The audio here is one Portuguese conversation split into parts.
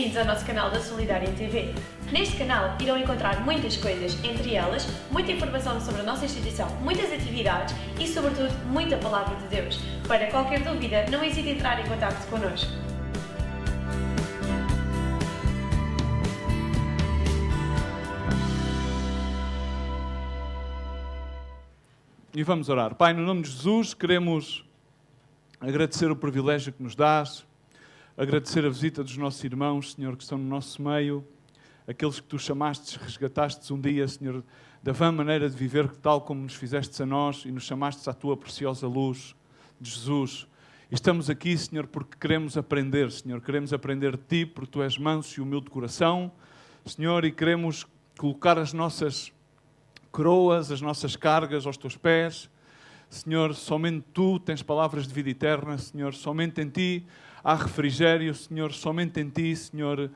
Bem-vindos ao nosso canal da Solidária TV. Neste canal irão encontrar muitas coisas, entre elas, muita informação sobre a nossa instituição, muitas atividades e, sobretudo, muita Palavra de Deus. Para qualquer dúvida, não hesite em entrar em contato connosco. E vamos orar. Pai, no nome de Jesus, queremos agradecer o privilégio que nos dás, agradecer a visita dos nossos irmãos, Senhor, que estão no nosso meio, aqueles que Tu chamaste, resgataste um dia, Senhor, da vã maneira de viver, tal como nos fizestes a nós e nos chamaste à Tua preciosa luz de Jesus. E estamos aqui, Senhor, porque queremos aprender, Senhor, queremos aprender de Ti, porque Tu és manso e humilde de coração, Senhor, e queremos colocar as nossas coroas, as nossas cargas aos Teus pés. Senhor, somente Tu tens palavras de vida eterna, Senhor, somente em Ti há refrigério, Senhor, somente em Ti, Senhor,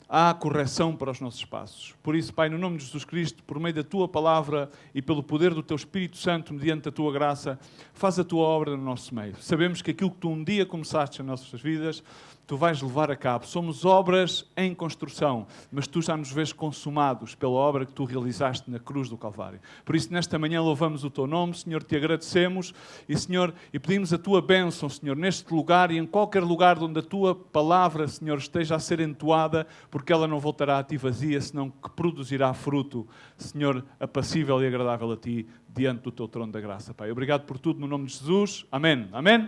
há correção para os nossos passos. Por isso, Pai, no nome de Jesus Cristo, por meio da Tua palavra e pelo poder do Teu Espírito Santo, mediante a Tua graça, faz a Tua obra no nosso meio. Sabemos que aquilo que Tu um dia começaste nas nossas vidas, Tu vais levar a cabo. Somos obras em construção, mas Tu já nos vês consumados pela obra que Tu realizaste na cruz do Calvário. Por isso, nesta manhã, louvamos o Teu nome, Senhor, Te agradecemos e, Senhor, e pedimos a Tua bênção, Senhor, neste lugar e em qualquer lugar onde a Tua palavra, Senhor, esteja a ser entoada, porque ela não voltará a Ti vazia, senão que produzirá fruto, Senhor, apacível e agradável a Ti, diante do Teu trono da graça, Pai. Obrigado por tudo, no nome de Jesus. Amém. Amém.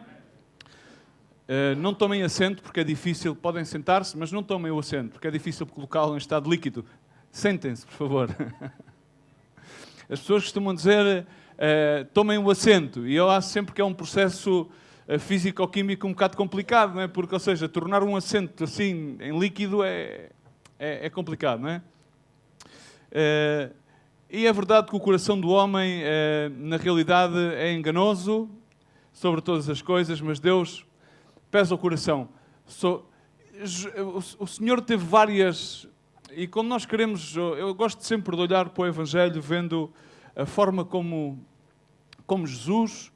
Não tomem assento porque é difícil, podem sentar-se, mas não tomem o assento porque é difícil colocá-lo em estado líquido. Sentem-se, por favor. As pessoas costumam dizer, tomem o assento, e eu acho sempre que é um processo físico-químico um bocado complicado, não é? Porque, ou seja, tornar um assento assim em líquido é complicado, não é? E é verdade que o coração do homem, na realidade, é enganoso sobre todas as coisas, mas Deus pesa o coração. O Senhor teve várias... E quando nós queremos... Eu gosto sempre de olhar para o Evangelho, vendo a forma como Jesus,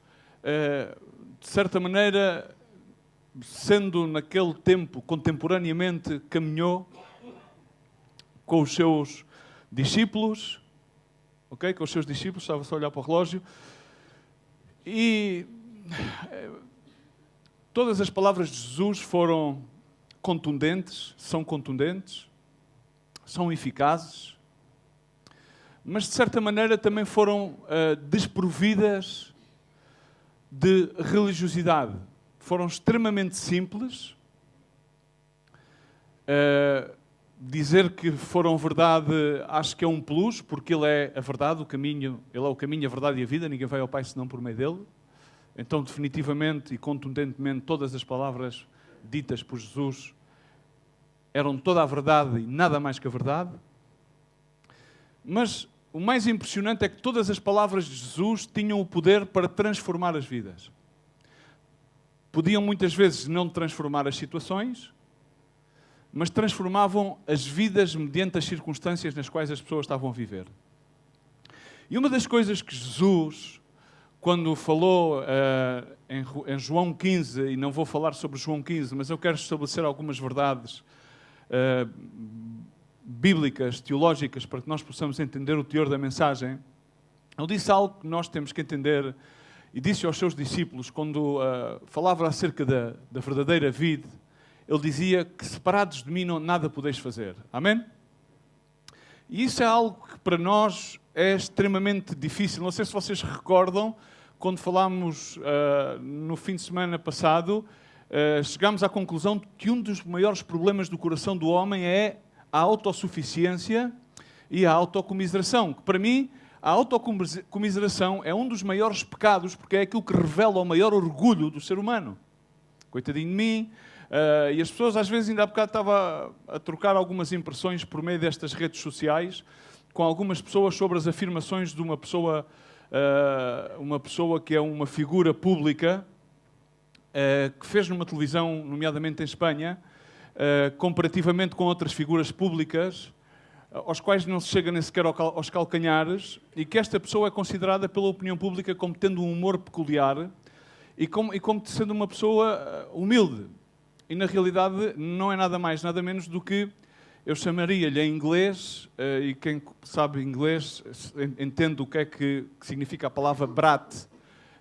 de certa maneira, sendo naquele tempo, contemporaneamente, caminhou com os seus discípulos, ok? Com os seus discípulos, estava só a olhar para o relógio, e todas as palavras de Jesus foram contundentes, são eficazes, mas de certa maneira também foram desprovidas de religiosidade. Foram extremamente simples. Dizer que foram verdade acho que é um plus, porque Ele é a verdade, o caminho, Ele é o caminho, a verdade e a vida, ninguém vai ao Pai senão por meio dEle. Então, definitivamente e contundentemente, todas as palavras ditas por Jesus eram toda a verdade e nada mais que a verdade. Mas o mais impressionante é que todas as palavras de Jesus tinham o poder para transformar as vidas. Podiam muitas vezes não transformar as situações, mas transformavam as vidas mediante as circunstâncias nas quais as pessoas estavam a viver. E uma das coisas que Jesus, quando falou em João 15, e não vou falar sobre João 15, mas eu quero estabelecer algumas verdades bíblicas, teológicas, para que nós possamos entender o teor da mensagem. Ele disse algo que nós temos que entender, e disse aos seus discípulos, quando falava acerca da verdadeira vida, ele dizia que separados de mim nada podeis fazer. Amém? E isso é algo que para nós é extremamente difícil. Não sei se vocês recordam, quando falámos no fim de semana passado, chegámos à conclusão de que um dos maiores problemas do coração do homem é a autossuficiência e a autocomiseração. Que para mim, a autocomiseração é um dos maiores pecados, porque é aquilo que revela o maior orgulho do ser humano. Coitadinho de mim. E as pessoas, às vezes, ainda há bocado estava a trocar algumas impressões por meio destas redes sociais com algumas pessoas sobre as afirmações de uma pessoa que é uma figura pública que fez numa televisão, nomeadamente em Espanha, comparativamente com outras figuras públicas, aos quais não se chega nem sequer aos calcanhares, e que esta pessoa é considerada pela opinião pública como tendo um humor peculiar e como sendo uma pessoa humilde. e na realidade não é nada mais, nada menos do que eu chamaria-lhe em inglês, e quem sabe inglês entende o que é que significa a palavra brat.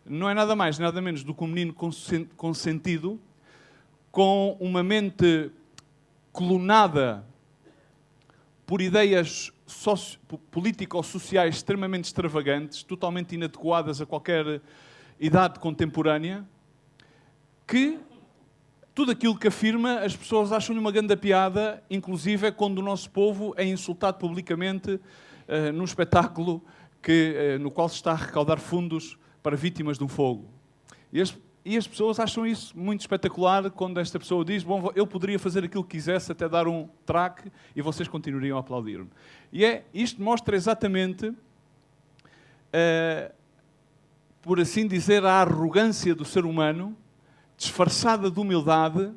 Não é nada mais, nada menos do que um menino consentido, com uma mente colunada por ideias político-sociais extremamente extravagantes, totalmente inadequadas a qualquer idade contemporânea, que tudo aquilo que afirma as pessoas acham-lhe uma grande piada, inclusive quando o nosso povo é insultado publicamente num espetáculo no qual se está a recaudar fundos para vítimas de um fogo. E as pessoas acham isso muito espetacular quando esta pessoa diz: bom, eu poderia fazer aquilo que quisesse, até dar um traque, e vocês continuariam a aplaudir-me. E isto mostra exatamente, por assim dizer, a arrogância do ser humano, disfarçada de humildade,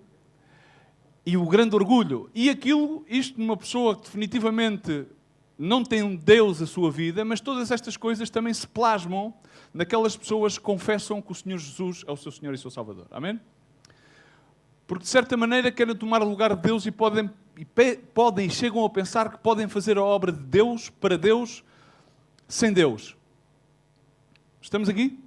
e o grande orgulho. E isto numa pessoa que definitivamente não tem um Deus a sua vida, mas todas estas coisas também se plasmam naquelas pessoas que confessam que o Senhor Jesus é o seu Senhor e seu Salvador. Amém? Porque, de certa maneira, querem tomar o lugar de Deus e podem e chegam a pensar que podem fazer a obra de Deus para Deus sem Deus. Estamos aqui?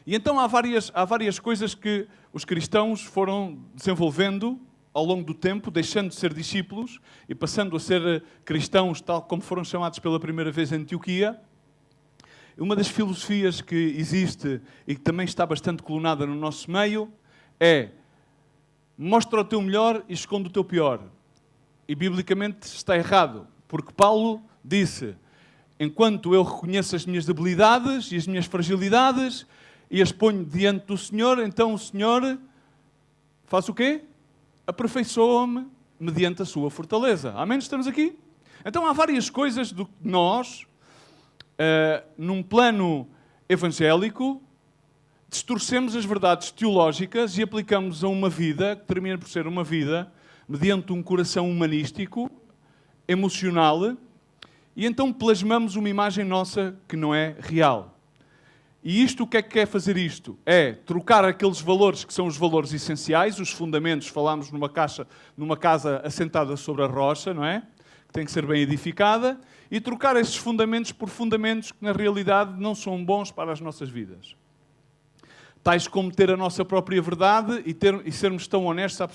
E então há várias coisas que os cristãos foram desenvolvendo ao longo do tempo, deixando de ser discípulos e passando a ser cristãos, tal como foram chamados pela primeira vez em Antioquia. Uma das filosofias que existe e que também está bastante colunada no nosso meio é: mostra o teu melhor e esconde o teu pior. E biblicamente está errado, porque Paulo disse: enquanto eu reconheço as minhas debilidades e as minhas fragilidades e as ponho diante do Senhor, então o Senhor faz o quê? Aperfeiçoa-me mediante a sua fortaleza. Amém? Estamos aqui? Então há várias coisas do que nós, num plano evangélico, distorcemos as verdades teológicas e aplicamos a uma vida, que termina por ser uma vida, mediante um coração humanístico, emocional, e então plasmamos uma imagem nossa que não é real. E isto, o que é que quer fazer isto? É trocar aqueles valores que são os valores essenciais, os fundamentos, falámos numa casa assentada sobre a rocha, não é? Que tem que ser bem edificada, e trocar esses fundamentos por fundamentos que na realidade não são bons para as nossas vidas. Tais como ter a nossa própria verdade e sermos tão honestos. Há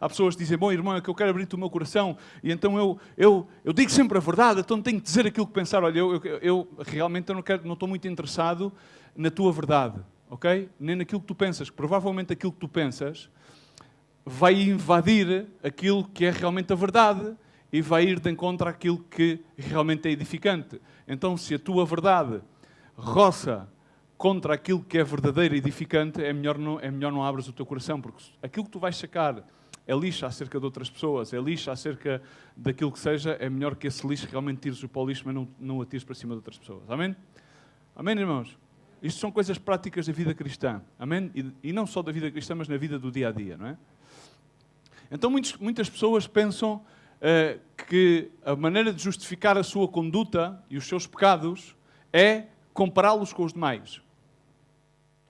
pessoas que dizem: bom, irmão, é que eu quero abrir-te o meu coração, e então eu digo sempre a verdade, então tenho que dizer aquilo que pensar. Olha, eu realmente não estou muito interessado na tua verdade, ok? Nem naquilo que tu pensas, que provavelmente aquilo que tu pensas vai invadir aquilo que é realmente a verdade e vai ir de encontro àquilo que realmente é edificante. Então, se a tua verdade roça contra aquilo que é verdadeiro e edificante, é melhor não abras o teu coração, porque aquilo que tu vais sacar é lixo acerca de outras pessoas, é lixo acerca daquilo que seja, é melhor que esse lixo realmente tires-o para o lixo, mas não o atires para cima de outras pessoas. Amém? Amém, irmãos? Isto são coisas práticas da vida cristã. Amém? E não só da vida cristã, mas na vida do dia a dia, não é? Então muitas pessoas pensam que a maneira de justificar a sua conduta e os seus pecados é compará-los com os demais.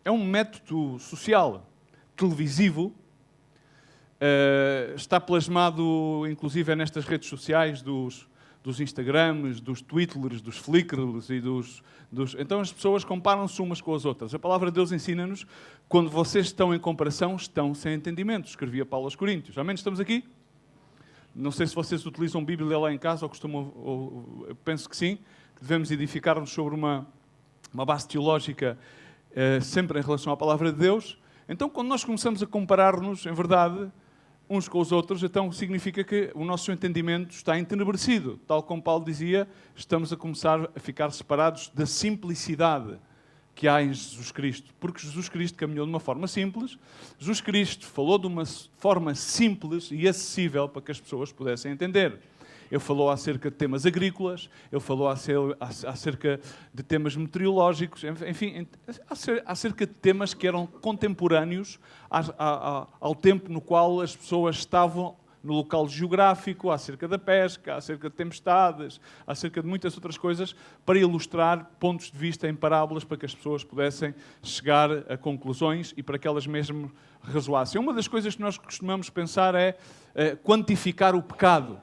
É um método social, televisivo, está plasmado inclusive nestas redes sociais dos Instagrams, dos Twitters, dos Flickrs e Então as pessoas comparam-se umas com as outras. A palavra de Deus ensina-nos: quando vocês estão em comparação, estão sem entendimento. Escrevia Paulo aos Coríntios. Amém? Estamos aqui? Não sei se vocês utilizam Bíblia lá em casa ou costumam... eu penso que sim, que devemos edificar-nos sobre uma base teológica sempre em relação à palavra de Deus. Então, quando nós começamos a comparar-nos, em verdade, uns com os outros, então significa que o nosso entendimento está entenebrecido. Tal como Paulo dizia, estamos a começar a ficar separados da simplicidade que há em Jesus Cristo. Porque Jesus Cristo caminhou de uma forma simples, Jesus Cristo falou de uma forma simples e acessível para que as pessoas pudessem entender. Ele falou acerca de temas agrícolas, ele falou acerca de temas meteorológicos, enfim, acerca de temas que eram contemporâneos ao tempo no qual as pessoas estavam no local geográfico, acerca da pesca, acerca de tempestades, acerca de muitas outras coisas, para ilustrar pontos de vista em parábolas para que as pessoas pudessem chegar a conclusões e para que elas mesmo razoassem. Uma das coisas que nós costumamos pensar é quantificar o pecado.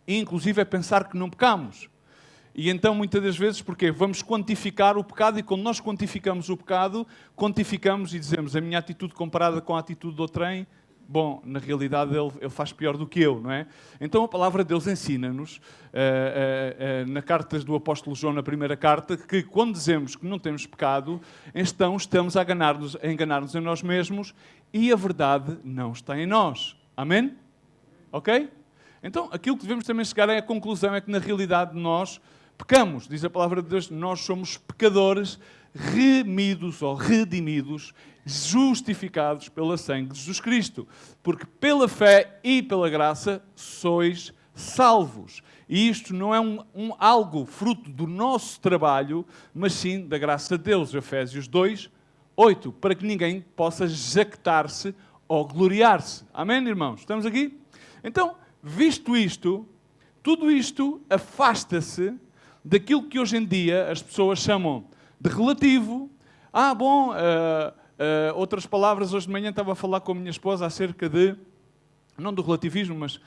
E, inclusive, é pensar que não pecamos. E então, muitas das vezes, porque vamos quantificar o pecado, e quando nós quantificamos o pecado, quantificamos e dizemos a minha atitude comparada com a atitude do outrem, bom, na realidade ele faz pior do que eu, não é? Então a palavra de Deus ensina-nos, na carta do apóstolo João, na primeira carta, que quando dizemos que não temos pecado, então estamos a enganar-nos em nós mesmos e a verdade não está em nós. Amém? Ok? Então, aquilo que devemos também chegar à conclusão é que, na realidade, nós pecamos. Diz a palavra de Deus, nós somos pecadores remidos ou redimidos, justificados pela sangue de Jesus Cristo. Porque pela fé e pela graça sois salvos. E isto não é algo fruto do nosso trabalho, mas sim da graça de Deus. Efésios 2, 8. Para que ninguém possa jactar-se ou gloriar-se. Amém, irmãos? Estamos aqui? Então, visto isto, tudo isto afasta-se daquilo que hoje em dia as pessoas chamam de relativo. Outras palavras, hoje de manhã estava a falar com a minha esposa acerca de, não do relativismo, mas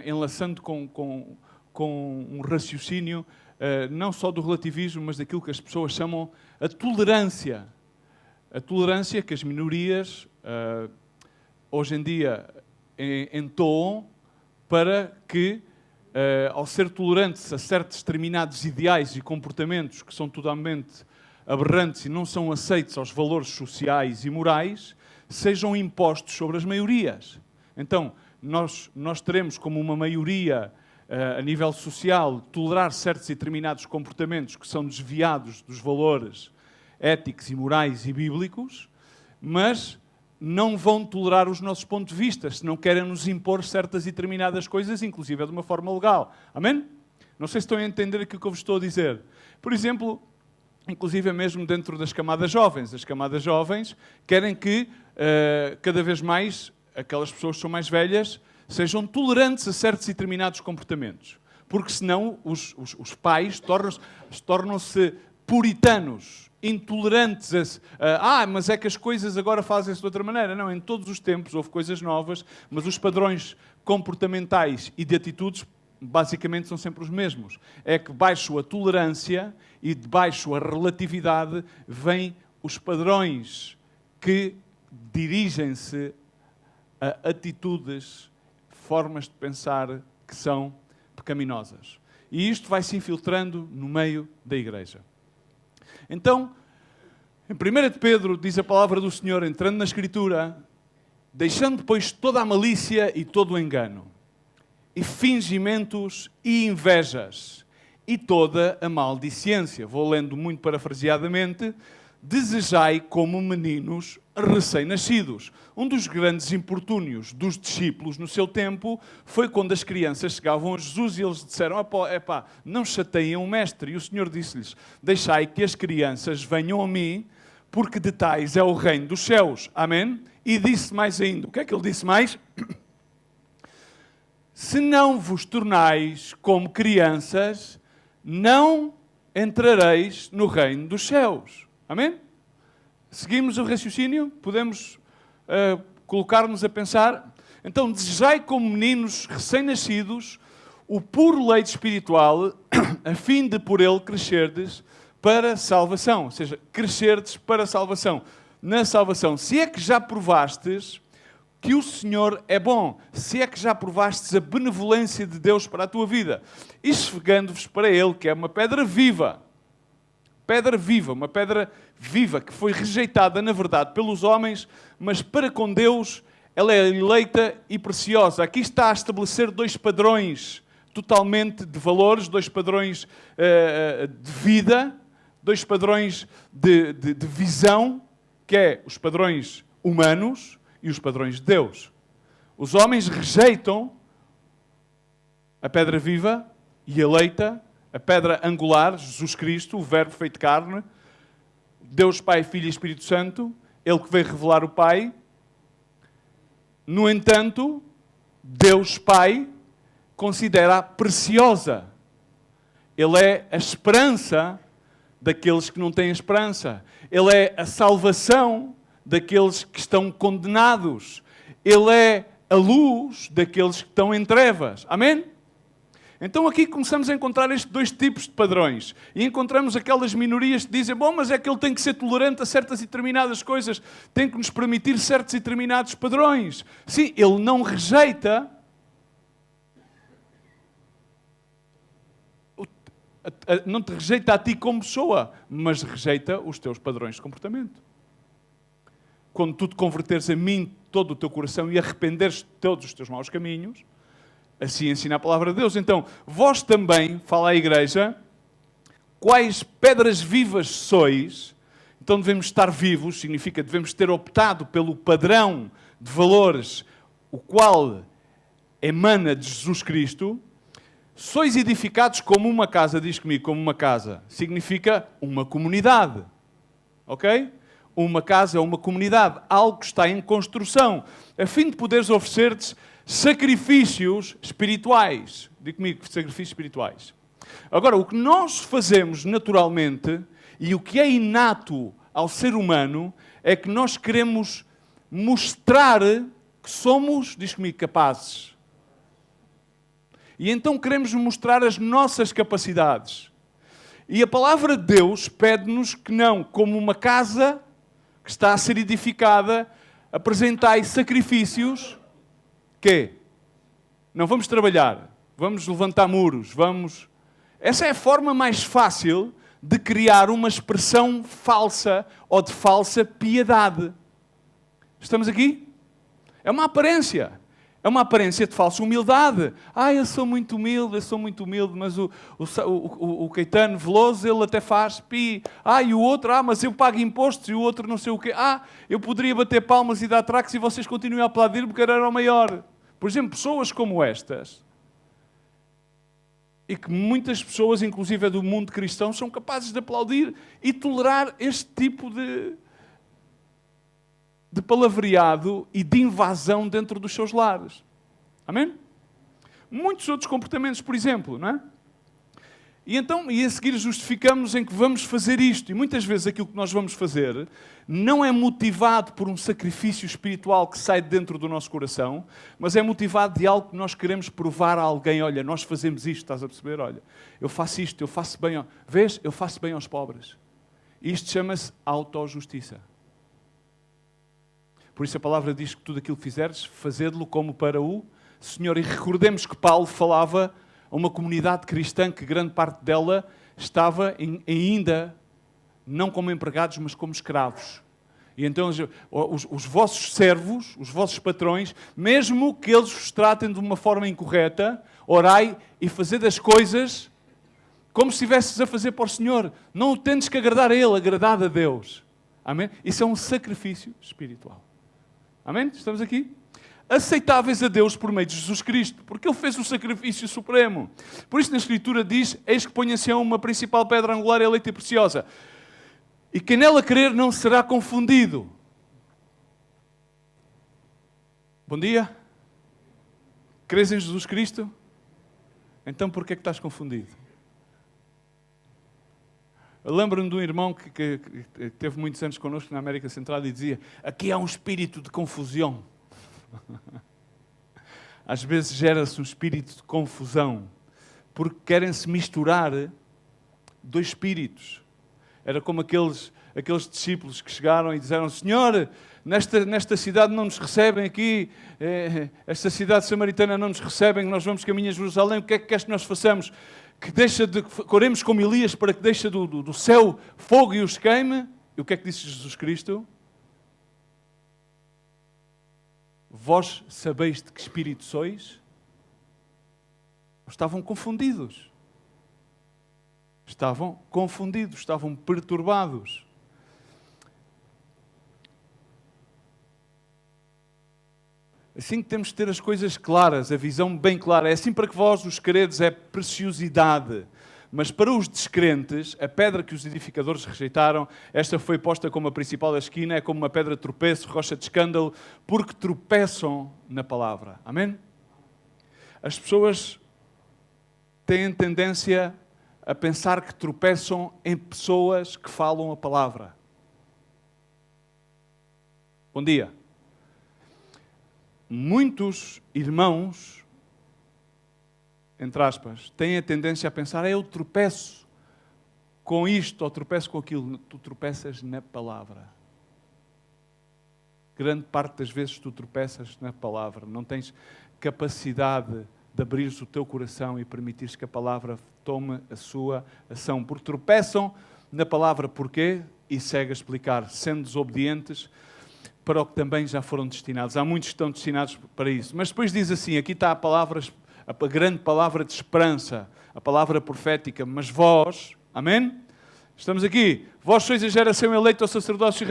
enlaçando com um raciocínio, não só do relativismo, mas daquilo que as pessoas chamam a tolerância. A tolerância que as minorias hoje em dia entoam para que, ao ser tolerantes a certos determinados ideais e comportamentos que são totalmente aberrantes e não são aceitos aos valores sociais e morais, sejam impostos sobre as maiorias. Então, nós teremos como uma maioria, a nível social, tolerar certos e determinados comportamentos que são desviados dos valores éticos e morais e bíblicos, mas não vão tolerar os nossos pontos de vista, se não querem nos impor certas e determinadas coisas, inclusive de uma forma legal. Amém? Não sei se estão a entender aquilo que eu vos estou a dizer. Por exemplo, inclusive mesmo dentro das camadas jovens. As camadas jovens querem que, cada vez mais, aquelas pessoas que são mais velhas, sejam tolerantes a certos e determinados comportamentos. Porque senão os pais tornam-se puritanos, intolerantes. Mas é que as coisas agora fazem-se de outra maneira. Não, em todos os tempos houve coisas novas, mas os padrões comportamentais e de atitudes basicamente são sempre os mesmos. É que baixo a tolerância e de baixo a relatividade vêm os padrões que dirigem-se a atitudes, formas de pensar que são pecaminosas. E isto vai se infiltrando no meio da igreja. Então, em 1 de Pedro, diz a palavra do Senhor, entrando na Escritura, deixando depois toda a malícia e todo o engano, e fingimentos e invejas, e toda a maldicência. Vou lendo muito parafraseadamente. Desejai como meninos recém-nascidos. Um dos grandes importúnios dos discípulos no seu tempo foi quando as crianças chegavam a Jesus e eles disseram, não chateiem o mestre. E o Senhor disse-lhes, deixai que as crianças venham a mim, porque de tais é o reino dos céus. Amém? E disse mais ainda. O que é que ele disse mais? Se não vos tornais como crianças, não entrareis no reino dos céus. Amém? Seguimos o raciocínio? Podemos colocar-nos a pensar? Então, desejai como meninos recém-nascidos o puro leite espiritual, a fim de por ele crescerdes para salvação. Ou seja, crescerdes para salvação. Na salvação, se é que já provastes que o Senhor é bom, se é que já provastes a benevolência de Deus para a tua vida, e esfregando-vos para Ele, que é uma pedra viva, uma pedra viva, que foi rejeitada, na verdade, pelos homens, mas para com Deus ela é eleita e preciosa. Aqui está a estabelecer dois padrões totalmente de valores, dois padrões de vida, dois padrões de visão, que é os padrões humanos e os padrões de Deus. Os homens rejeitam a pedra viva e eleita, a pedra angular, Jesus Cristo, o Verbo feito carne, Deus Pai, Filho e Espírito Santo, Ele que veio revelar o Pai. No entanto, Deus Pai considera preciosa. Ele é a esperança daqueles que não têm esperança. Ele é a salvação daqueles que estão condenados. Ele é a luz daqueles que estão em trevas. Amém? Então aqui começamos a encontrar estes dois tipos de padrões. E encontramos aquelas minorias que dizem, bom, mas é que ele tem que ser tolerante a certas e determinadas coisas, tem que nos permitir certos e determinados padrões. Sim, ele não rejeita não te rejeita a ti como pessoa, mas rejeita os teus padrões de comportamento. Quando tu te converteres a mim todo o teu coração e arrependeres de todos os teus maus caminhos, assim ensina a palavra de Deus. Então, vós também, fala a igreja, quais pedras vivas sois, então devemos estar vivos, significa devemos ter optado pelo padrão de valores, o qual emana de Jesus Cristo. Sois edificados como uma casa, diz comigo, como uma casa. Significa uma comunidade. Ok? Uma casa é uma comunidade, algo que está em construção, a fim de poderes oferecer-te sacrifícios espirituais. Diz comigo, sacrifícios espirituais. Agora, o que nós fazemos naturalmente, e o que é inato ao ser humano, é que nós queremos mostrar que somos, diz comigo, capazes. E então queremos mostrar as nossas capacidades. E a palavra de Deus pede-nos que não, como uma casa que está a ser edificada, apresentai sacrifícios, quê? Não vamos trabalhar, vamos levantar muros, vamos... Essa é a forma mais fácil de criar uma expressão falsa ou de falsa piedade. Estamos aqui? É uma aparência. É uma aparência de falsa humildade. Eu sou muito humilde, mas o Caetano Veloso, ele até faz pi. E o outro, mas eu pago impostos, e o outro não sei o quê. Eu poderia bater palmas e dar traques e vocês continuam a aplaudir porque era o maior. Por exemplo, pessoas como estas, e que muitas pessoas, inclusive do mundo cristão, são capazes de aplaudir e tolerar este tipo de palavreado e de invasão dentro dos seus lares. Amém? Muitos outros comportamentos, por exemplo, não é? E a seguir justificamos em que vamos fazer isto. E muitas vezes aquilo que nós vamos fazer não é motivado por um sacrifício espiritual que sai de dentro do nosso coração, mas é motivado de algo que nós queremos provar a alguém. Olha, nós fazemos isto, estás a perceber? Olha, eu faço isto, eu faço bem... Vês? Eu faço bem aos pobres. Isto chama-se autojustiça. Por isso a palavra diz que tudo aquilo que fizeres, fazê-lo como para o Senhor. E recordemos que Paulo falava a uma comunidade cristã que grande parte dela estava ainda não como empregados, mas como escravos. E então os vossos servos, os vossos patrões, mesmo que eles vos tratem de uma forma incorreta, orai e fazei das coisas como se estivesses a fazer para o Senhor. Não tentes que agradar a Ele, agradar a Deus. Amém? Isso é um sacrifício espiritual. Amém? Estamos aqui? Aceitáveis a Deus por meio de Jesus Cristo, porque Ele fez o sacrifício supremo. Por isso na Escritura diz, eis que põe em Sião uma principal pedra angular, eleita e preciosa. E quem nela crer não será confundido. Bom dia. Crês em Jesus Cristo? Então porquê é que estás confundido? Eu lembro-me de um irmão que teve muitos anos connosco na América Central e dizia, aqui há um espírito de confusão. Às vezes gera-se um espírito de confusão, porque querem-se misturar dois espíritos. Era como aqueles discípulos que chegaram e disseram, Senhor, nesta cidade não nos recebem aqui, esta cidade samaritana não nos recebem, nós vamos caminho a Jerusalém, o que é que queres que nós façamos? Que oremos como Elias para que deixe do céu fogo e os queime? E o que é que disse Jesus Cristo? Vós sabeis de que espírito sois? Estavam confundidos. Estavam confundidos, estavam perturbados. Assim que temos de ter as coisas claras, a visão bem clara. É assim para que vós, os queredes, é preciosidade. Mas para os descrentes, a pedra que os edificadores rejeitaram, esta foi posta como a principal da esquina, é como uma pedra de tropeço, rocha de escândalo, porque tropeçam na palavra. Amém? As pessoas têm tendência a pensar que tropeçam em pessoas que falam a palavra. Bom dia. Muitos irmãos, entre aspas, têm a tendência a pensar, eu tropeço com isto ou tropeço com aquilo. Tu tropeças na palavra. Grande parte das vezes tu tropeças na palavra. Não tens capacidade de abrires o teu coração e permitires que a palavra tome a sua ação. Porque tropeçam na palavra. Porquê? E segue a explicar. Sendo desobedientes para o que também já foram destinados. Há muitos que estão destinados para isso. Mas depois diz assim, aqui está a grande palavra de esperança, a palavra profética. Mas vós, amém? Estamos aqui. Vós sois a geração eleita, o sacerdócio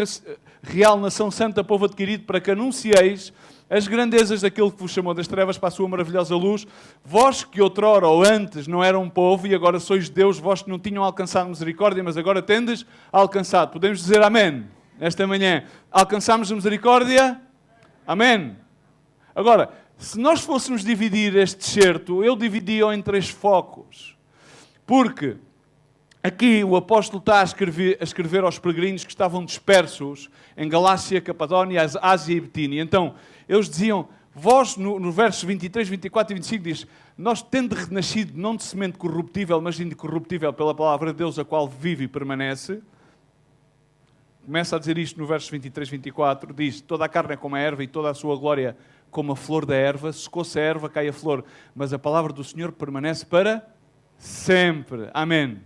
real, nação santa, povo adquirido, para que anuncieis as grandezas daquele que vos chamou das trevas para a sua maravilhosa luz. Vós que outrora ou antes não eram um povo e agora sois Deus, vós que não tinham alcançado misericórdia, mas agora tendes alcançado. Podemos dizer amém esta manhã. Alcançamos a misericórdia? Amém. Agora, se nós fôssemos dividir este certo, eu dividia-o em 3 focos. Porque aqui o apóstolo está a escrever aos peregrinos que estavam dispersos em Galácia, Capadónia, Ásia e Bitínia. Então, eles diziam, vós, no versos 23, 24 e 25, diz, nós tendo renascido não de semente corruptível, mas de incorruptível pela palavra de Deus, a qual vive e permanece. Começa a dizer isto no versos 23, 24, diz, toda a carne é como a erva e toda a sua glória como a flor da erva. Secou-se a erva, cai a flor, mas a palavra do Senhor permanece para sempre. Amém.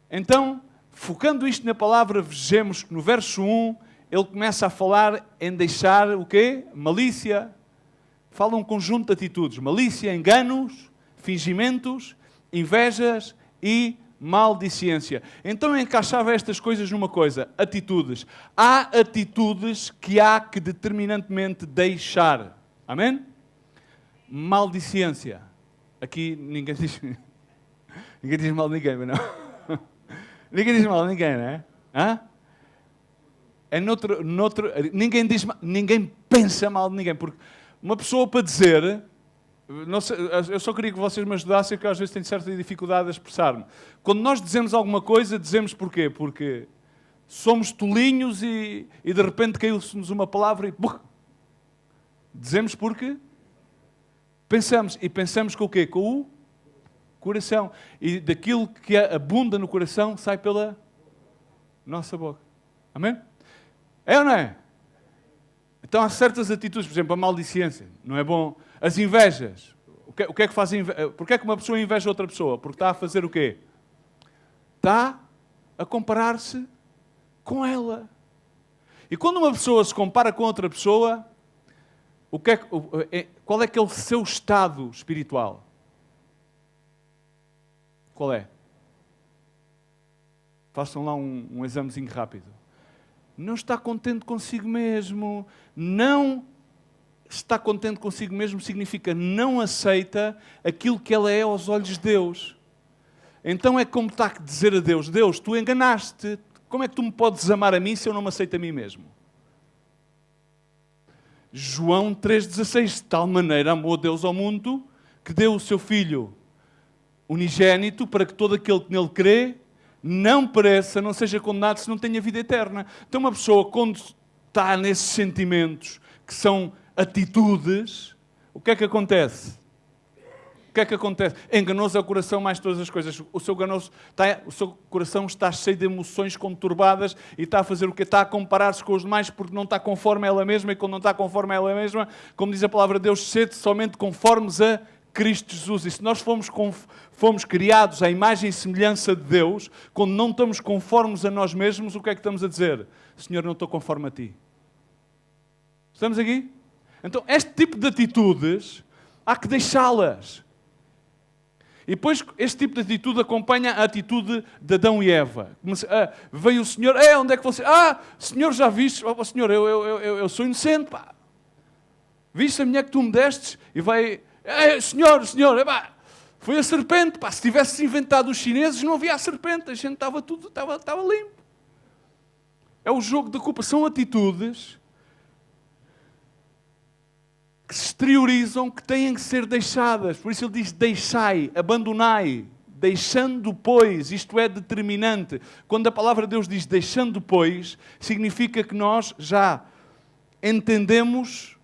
Então, focando isto na palavra, vejamos que no verso 1, ele começa a falar em deixar o quê? Malícia. Fala um conjunto de atitudes. Malícia, enganos, fingimentos, invejas e maldicência. Então encaixava estas coisas numa coisa. Atitudes. Há atitudes que há que determinantemente deixar. Amém? Maldicência. Aqui ninguém diz... ninguém diz mal de ninguém, mas não. Ninguém diz mal de ninguém, não é? Hã? É ninguém pensa mal de ninguém, porque uma pessoa para dizer, não sei, eu só queria que vocês me ajudassem, porque às vezes tenho certa dificuldade a expressar-me. Quando nós dizemos alguma coisa, dizemos porquê? Porque somos tolinhos e de repente caiu-se-nos uma palavra e... Dizemos porque pensamos. E pensamos com o quê? Com o coração. E daquilo que abunda no coração sai pela nossa boca. Amém? É ou não é? Então há certas atitudes, por exemplo, a maldicência, não é bom. As invejas. O que é que faz inveja? Porquê é que uma pessoa inveja outra pessoa? Porque está a fazer o quê? Está a comparar-se com ela. E quando uma pessoa se compara com outra pessoa, qual é que é o seu estado espiritual? Qual é? Façam lá um examezinho rápido. Não está contente consigo mesmo. Não está contente consigo mesmo significa não aceita aquilo que ela é aos olhos de Deus. Então é como está a dizer a Deus, Deus, tu enganaste. Como é que tu me podes amar a mim se eu não me aceito a mim mesmo? João 3,16, de tal maneira amou Deus ao mundo que deu o seu Filho unigênito para que todo aquele que nele crê não pereça, não seja condenado, se não tenha vida eterna. Então uma pessoa, quando está nesses sentimentos, que são atitudes, o que é que acontece? O que é que acontece? Enganoso é o coração mais todas as coisas. O seu coração está cheio de emoções conturbadas e está a fazer o quê? Está a comparar-se com os demais porque não está conforme a ela mesma, e quando não está conforme a ela mesma, como diz a palavra de Deus, sede somente conformes a Cristo Jesus. E se nós fomos criados à imagem e semelhança de Deus, quando não estamos conformes a nós mesmos, o que é que estamos a dizer? Senhor, não estou conforme a Ti. Estamos aqui? Então, este tipo de atitudes, há que deixá-las. E depois, este tipo de atitude acompanha a atitude de Adão e Eva. Veio o Senhor, onde é que você... Senhor, já viste? Oh, Senhor, eu sou inocente, pá. Viste a mulher que tu me destes? E vai... Senhor, foi a serpente, pá. Se tivesse inventado os chineses, não havia a serpente. A gente estava limpo. É o jogo da culpa. São atitudes que exteriorizam que têm que ser deixadas. Por isso ele diz, deixai, abandonai, deixando pois, isto é determinante. Quando a palavra de Deus diz deixando pois, significa que nós já entendemos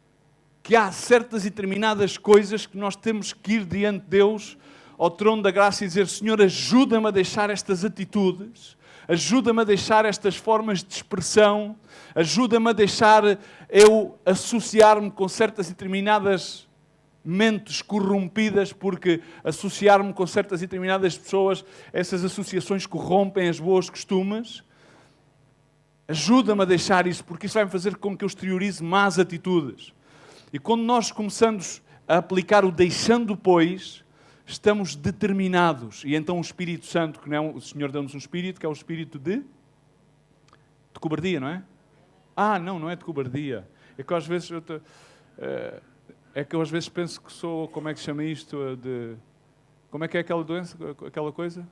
que há certas e determinadas coisas que nós temos que ir diante de Deus, ao trono da graça e dizer, Senhor, ajuda-me a deixar estas atitudes, ajuda-me a deixar estas formas de expressão, ajuda-me a deixar eu associar-me com certas e determinadas mentes corrompidas, porque associar-me com certas e determinadas pessoas, essas associações corrompem as boas costumes. Ajuda-me a deixar isso, porque isso vai-me fazer com que eu exteriorize más atitudes. E quando nós começamos a aplicar o deixando pois, estamos determinados. E então o Espírito Santo, que não é o Senhor dá-nos um Espírito, que é o Espírito de cobardia, não é? Não é de cobardia. É que às vezes penso que sou, como é que se chama isto? Como é que é aquela doença, aquela coisa?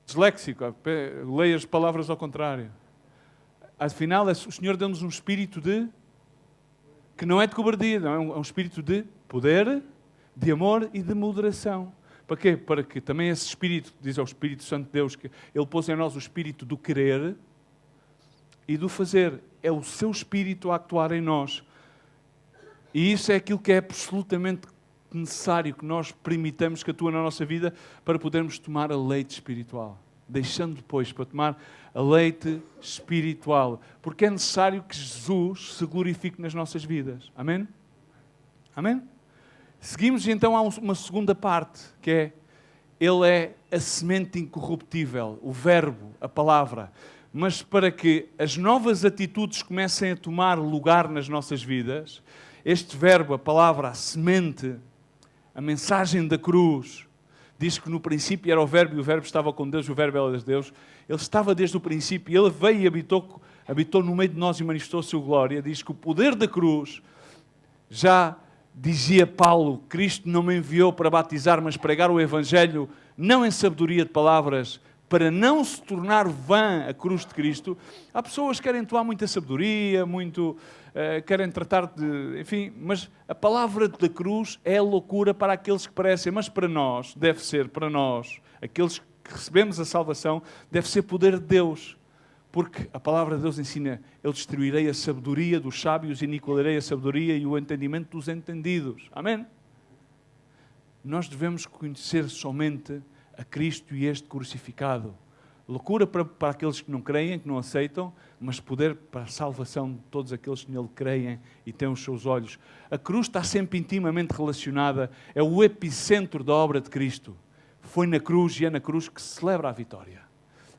Disléxico. Leio as palavras ao contrário. Afinal, o Senhor dá-nos um espírito que não é de cobardia, não é um espírito de poder, de amor e de moderação. Para quê? Para que também esse espírito, diz ao Espírito Santo de Deus, que Ele pôs em nós o espírito do querer e do fazer. É o seu espírito a actuar em nós. E isso é aquilo que é absolutamente necessário que nós permitamos que atua na nossa vida para podermos tomar a leite espiritual. Deixando depois para tomar a leite espiritual. Porque é necessário que Jesus se glorifique nas nossas vidas. Amém? Amém? Seguimos então a uma segunda parte, que é, Ele é a semente incorruptível, o verbo, a palavra. Mas para que as novas atitudes comecem a tomar lugar nas nossas vidas, este verbo, a palavra, a semente, a mensagem da cruz, diz que no princípio era o verbo e o verbo estava com Deus e o verbo era de Deus. Ele estava desde o princípio e Ele veio e habitou no meio de nós e manifestou a sua glória. Diz que o poder da cruz, já dizia Paulo, Cristo não me enviou para batizar, mas pregar o Evangelho, não em sabedoria de palavras, para não se tornar vã a cruz de Cristo. Há pessoas que querem tomar muita sabedoria, querem tratar de... Enfim, mas a palavra da cruz é loucura para aqueles que parecem, mas para nós, deve ser para nós, aqueles que recebemos a salvação, deve ser poder de Deus. Porque a palavra de Deus ensina, eu destruirei a sabedoria dos sábios e aniquilarei a sabedoria e o entendimento dos entendidos. Amém? Nós devemos conhecer somente a Cristo e este crucificado. Loucura para aqueles que não creem, que não aceitam, mas poder para a salvação de todos aqueles que nele creem e têm os seus olhos. A cruz está sempre intimamente relacionada, é o epicentro da obra de Cristo. Foi na cruz e é na cruz que se celebra a vitória.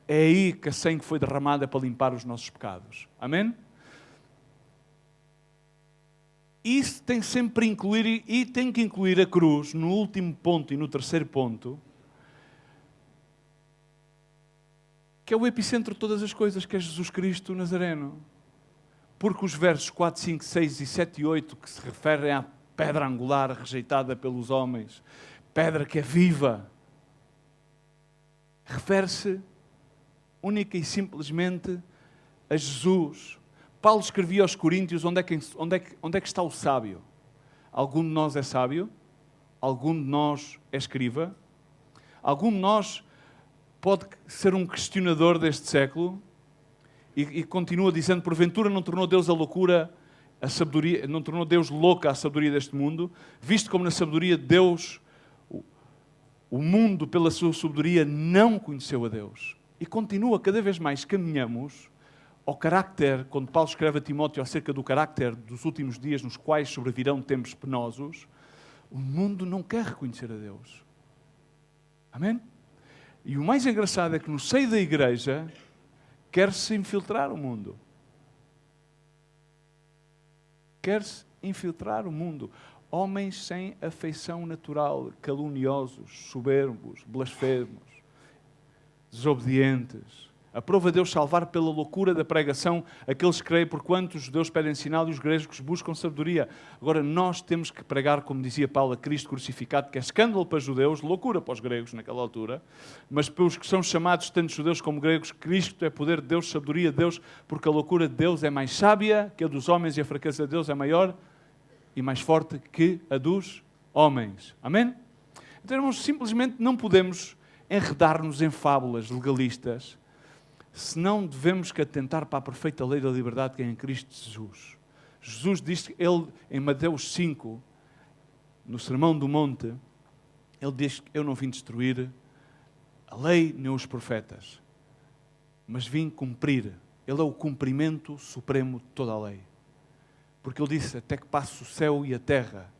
É aí que a sangue foi derramada para limpar os nossos pecados. Amém? Isso tem sempre incluir, e tem que incluir a cruz no último ponto e no terceiro ponto, que é o epicentro de todas as coisas, que é Jesus Cristo Nazareno. Porque os versos 4, 5, 6 e 7 e 8, que se referem à pedra angular rejeitada pelos homens, pedra que é viva, refere-se única e simplesmente a Jesus. Paulo escrevia aos Coríntios, onde é que está o sábio? Algum de nós é sábio? Algum de nós é escriba? Algum de nós pode ser um questionador deste século? E continua dizendo, porventura não tornou Deus a loucura, a sabedoria, não tornou Deus louca a sabedoria deste mundo, visto como na sabedoria de Deus, o mundo pela sua sabedoria não conheceu a Deus. E continua, cada vez mais caminhamos ao carácter, quando Paulo escreve a Timóteo acerca do carácter dos últimos dias nos quais sobrevirão tempos penosos, o mundo não quer reconhecer a Deus. Amém? E o mais engraçado é que no seio da igreja quer-se infiltrar o mundo. Quer-se infiltrar o mundo. Homens sem afeição natural, caluniosos, soberbos, blasfemos, desobedientes. Aprova Deus salvar pela loucura da pregação aqueles que creem, porquanto os judeus pedem sinal e os gregos buscam sabedoria. Agora, nós temos que pregar, como dizia Paulo, a Cristo crucificado, que é escândalo para os judeus, loucura para os gregos naquela altura, mas para os que são chamados, tanto judeus como gregos, Cristo é poder de Deus, sabedoria de Deus, porque a loucura de Deus é mais sábia que a dos homens e a fraqueza de Deus é maior e mais forte que a dos homens. Amém? Então, irmãos, simplesmente não podemos enredar-nos em fábulas legalistas, senão devemos que atentar para a perfeita lei da liberdade que é em Cristo Jesus. Jesus diz que ele, em Mateus 5, no Sermão do Monte, ele diz que eu não vim destruir a lei nem os profetas, mas vim cumprir. Ele é o cumprimento supremo de toda a lei. Porque ele disse, até que passe o céu e a terra,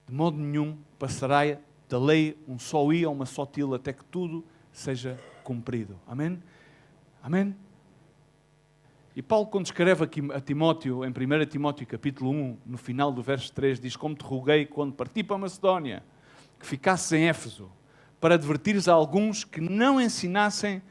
de modo nenhum passará da lei um só i ou uma só tilde, até que tudo seja cumprido. Amém? Amém? E Paulo, quando escreve aqui a Timóteo, em 1 Timóteo capítulo 1, no final do verso 3, diz, como te roguei quando parti para a Macedónia, que ficasses em Éfeso, para advertires a alguns que não ensinassem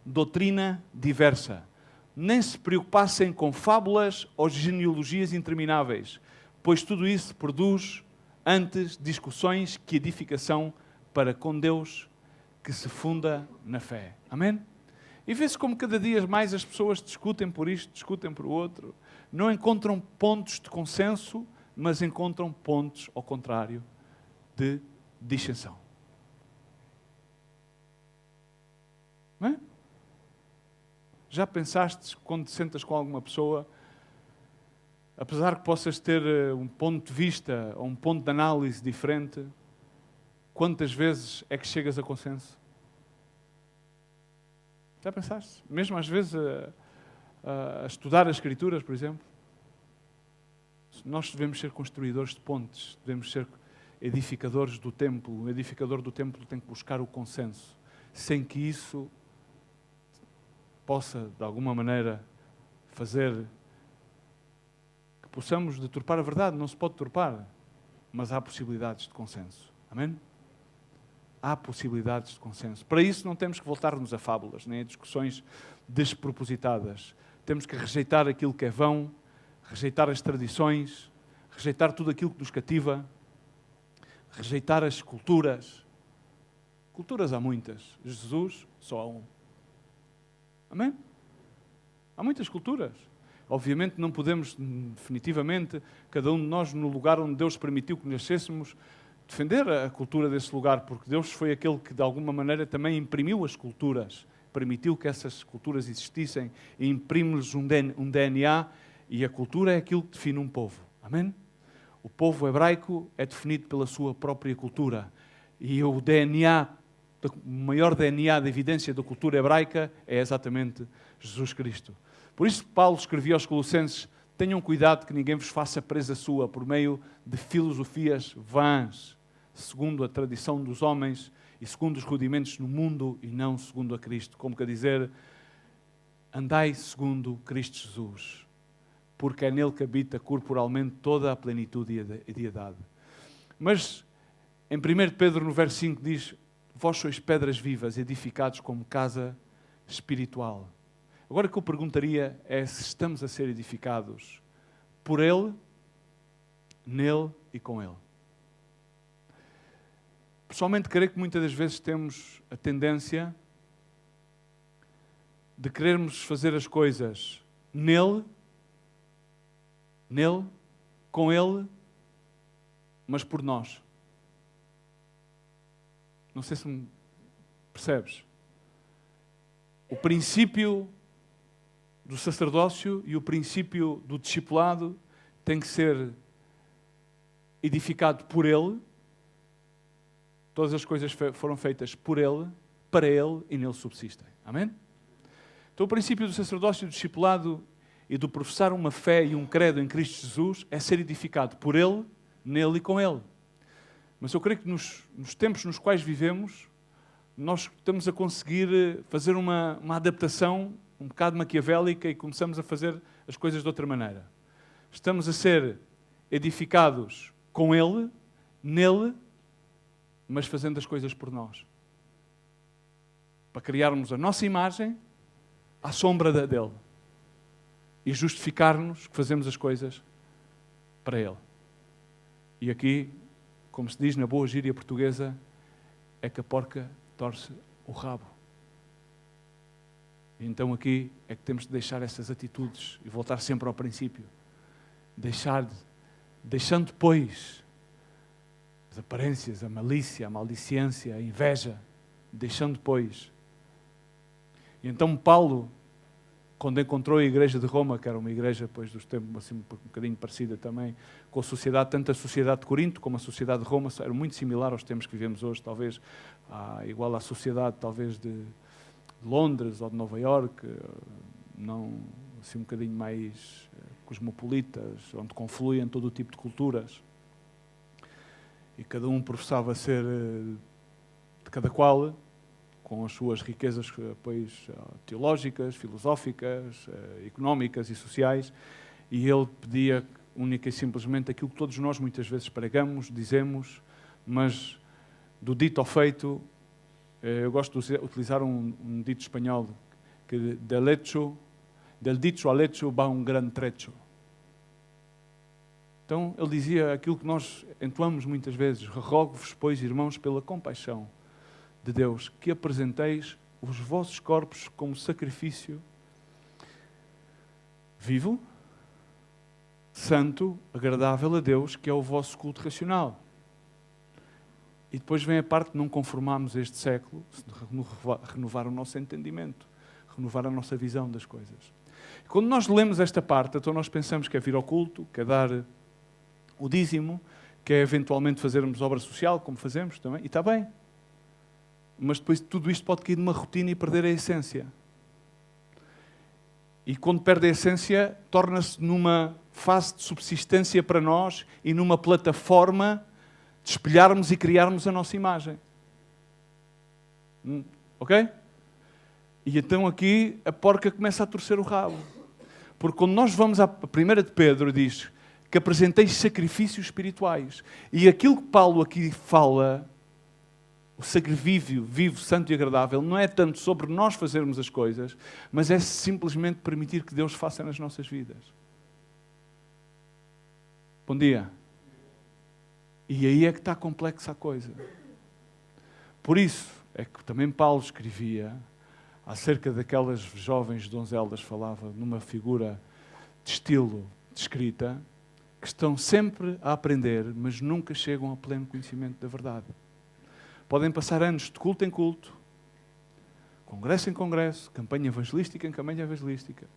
doutrina diversa, nem se preocupassem com fábulas ou genealogias intermináveis, pois tudo isso produz antes discussões que edificação para com Deus que se funda na fé. Amém? E vê-se como cada dia mais as pessoas discutem por isto, discutem por outro, não encontram pontos de consenso, mas encontram pontos, ao contrário, de dissensão. Não é? Já pensaste, quando te sentas com alguma pessoa, apesar que possas ter um ponto de vista ou um ponto de análise diferente, quantas vezes é que chegas a consenso? Já pensaste? Mesmo às vezes a estudar as Escrituras, por exemplo. Nós devemos ser construidores de pontes, devemos ser edificadores do templo. O edificador do templo tem que buscar o consenso, sem que isso possa, de alguma maneira, fazer que possamos deturpar a verdade. Não se pode deturpar, mas há possibilidades de consenso. Amém? Há possibilidades de consenso. Para isso não temos que voltar-nos a fábulas, nem a discussões despropositadas. Temos que rejeitar aquilo que é vão, rejeitar as tradições, rejeitar tudo aquilo que nos cativa, rejeitar as culturas. Culturas há muitas. Jesus só há um. Amém? Há muitas culturas. Obviamente não podemos, definitivamente, cada um de nós, no lugar onde Deus permitiu que nascêssemos, defender a cultura desse lugar, porque Deus foi aquele que, de alguma maneira, também imprimiu as culturas, permitiu que essas culturas existissem e imprime-lhes um DNA, e a cultura é aquilo que define um povo. Amém? O povo hebraico é definido pela sua própria cultura, e o DNA, o maior DNA de evidência da cultura hebraica é exatamente Jesus Cristo. Por isso Paulo escrevia aos Colossenses, tenham cuidado que ninguém vos faça presa sua por meio de filosofias vãs, segundo a tradição dos homens e segundo os rudimentos no mundo e não segundo a Cristo. Como quer dizer, andai segundo Cristo Jesus, porque é nele que habita corporalmente toda a plenitude e deidade. Mas em 1 Pedro, no verso 5, diz, vós sois pedras vivas, edificados como casa espiritual. Agora o que eu perguntaria é se estamos a ser edificados por Ele, nele e com Ele. Pessoalmente, creio que muitas das vezes temos a tendência de querermos fazer as coisas nele, com Ele, mas por nós. Não sei se me percebes. O princípio do sacerdócio e o princípio do discipulado tem que ser edificado por Ele. Todas as coisas foram feitas por Ele, para Ele e nele subsistem. Amém? Então o princípio do sacerdócio, do discipulado e do professar uma fé e um credo em Cristo Jesus é ser edificado por Ele, nele e com Ele. Mas eu creio que nos tempos nos quais vivemos, nós estamos a conseguir fazer uma adaptação um bocado maquiavélica e começamos a fazer as coisas de outra maneira. Estamos a ser edificados com Ele, nele, mas fazendo as coisas por nós. Para criarmos a nossa imagem à sombra dele. E justificar-nos que fazemos as coisas para Ele. E aqui, como se diz na boa gíria portuguesa, é que a porca torce o rabo. E então aqui é que temos de deixar essas atitudes e voltar sempre ao princípio. Deixar deixando, pois, as aparências, a malícia, a maldicência, a inveja, deixando, pois. E então Paulo, quando encontrou a igreja de Roma, que era uma igreja, pois, dos tempos assim, um bocadinho parecida também com a sociedade, tanto a sociedade de Corinto como a sociedade de Roma, era muito similar aos tempos que vivemos hoje, talvez igual à sociedade, talvez, de Londres ou de Nova Iorque, não assim um bocadinho mais cosmopolitas, onde confluem todo o tipo de culturas. E cada um professava ser de cada qual, com as suas riquezas, pois, teológicas, filosóficas, económicas e sociais, e ele pedia única e simplesmente aquilo que todos nós muitas vezes pregamos, dizemos, mas do dito ao feito, eu gosto de utilizar um dito espanhol, que del dicho al hecho va um grande trecho. Então, ele dizia aquilo que nós entoamos muitas vezes: rogo-vos, pois, irmãos, pela compaixão de Deus, que apresenteis os vossos corpos como sacrifício vivo, santo, agradável a Deus, que é o vosso culto racional. E depois vem a parte de não conformarmos este século, renovar o nosso entendimento, renovar a nossa visão das coisas. E quando nós lemos esta parte, então nós pensamos que é vir ao culto, que é dar o dízimo, que é eventualmente fazermos obra social, como fazemos também, e está bem. Mas depois tudo isto pode cair numa rotina e perder a essência. E quando perde a essência, torna-se numa fase de subsistência para nós e numa plataforma de espelharmos e criarmos a nossa imagem. Ok? E então aqui a porca começa a torcer o rabo. Porque quando nós vamos à 1 de Pedro, diz que apresenteis sacrifícios espirituais. E aquilo que Paulo aqui fala, o sacrifício vivo, santo e agradável, não é tanto sobre nós fazermos as coisas, mas é simplesmente permitir que Deus faça nas nossas vidas. Bom dia. E aí é que está complexa a coisa. Por isso é que também Paulo escrevia acerca daquelas jovens donzelas, falava numa figura de estilo de escrita, que estão sempre a aprender, mas nunca chegam ao pleno conhecimento da verdade. Podem passar anos de culto em culto, congresso em congresso, campanha evangelística em campanha evangelística,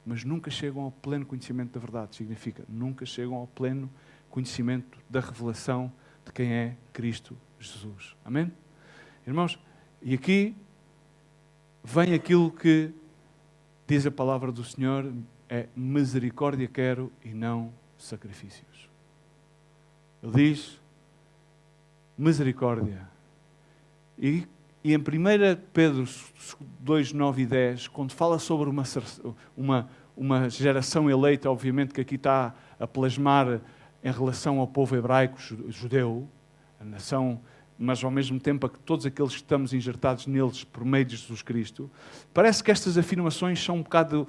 mas nunca chegam ao pleno conhecimento da verdade. Significa, nunca chegam ao pleno conhecimento da revelação de quem é Cristo Jesus. Amém? Irmãos, e aqui vem aquilo que diz a palavra do Senhor, é misericórdia quero e não sacrifícios. Ele diz misericórdia. E em 1 Pedro 2, 9 e 10, quando fala sobre uma geração eleita, obviamente que aqui está a plasmar em relação ao povo hebraico, judeu, a nação, mas ao mesmo tempo a todos aqueles que estamos injertados neles por meio de Jesus Cristo, parece que estas afirmações são um bocado